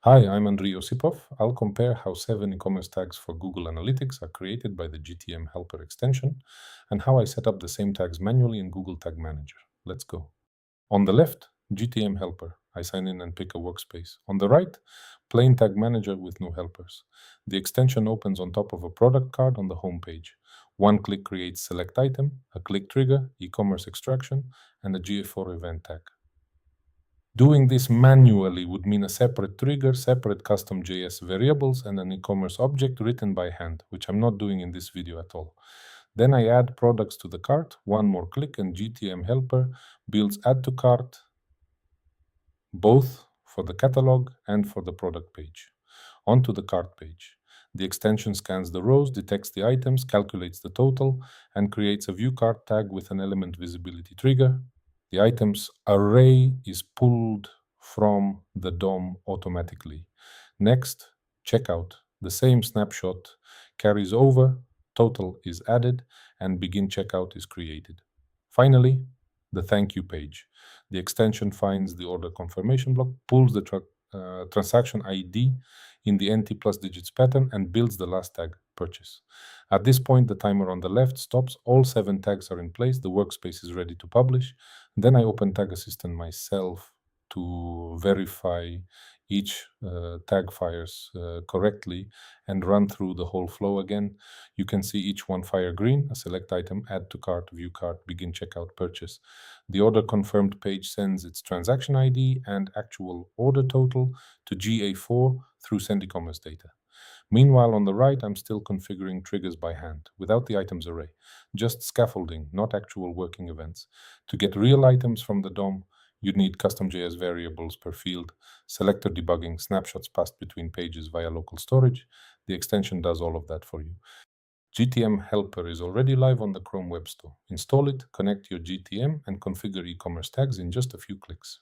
Hi, I'm Andriy Osipov. I'll compare how 7 e-commerce tags for Google Analytics are created by the GTM Helper extension and how I set up the same tags manually in Google Tag Manager. Let's go. On the left, GTM Helper. I sign in and pick a workspace. On the right, plain Tag Manager with no helpers. The extension opens on top of a product card on the home page. One click creates select item, a click trigger, e-commerce extraction, and a GA4 event tag. Doing this manually would mean a separate trigger, separate custom JS variables, and an e-commerce object written by hand, which I'm not doing in this video at all. Then I add products to the cart, one more click, and GTM Helper builds add to cart, both for the catalog and for the product page. Onto the cart page. The extension scans the rows, detects the items, calculates the total, and creates a view cart tag with an element visibility trigger. The items array is pulled from the DOM automatically. Next, checkout. The same snapshot carries over, total is added, and begin checkout is created. Finally, the thank you page. The extension finds the order confirmation block, pulls the transaction ID in the NT plus digits pattern, and builds the last tag, purchase. At this point, the timer on the left stops. All 7 tags are in place. The workspace is ready to publish. Then I open Tag Assistant myself to verify each tag fires correctly and run through the whole flow again. You can see each one fire green, a select item, add to cart, view cart, begin checkout, purchase. The order confirmed page sends its transaction ID and actual order total to GA4 through Send e-commerce data. Meanwhile, on the right, I'm still configuring triggers by hand, without the items array, just scaffolding, not actual working events. To get real items from the DOM, you'd need custom JS variables per field, selector debugging, snapshots passed between pages via local storage. The extension does all of that for you. GTM Helper is already live on the Chrome Web Store. Install it, connect your GTM, and configure e-commerce tags in just a few clicks.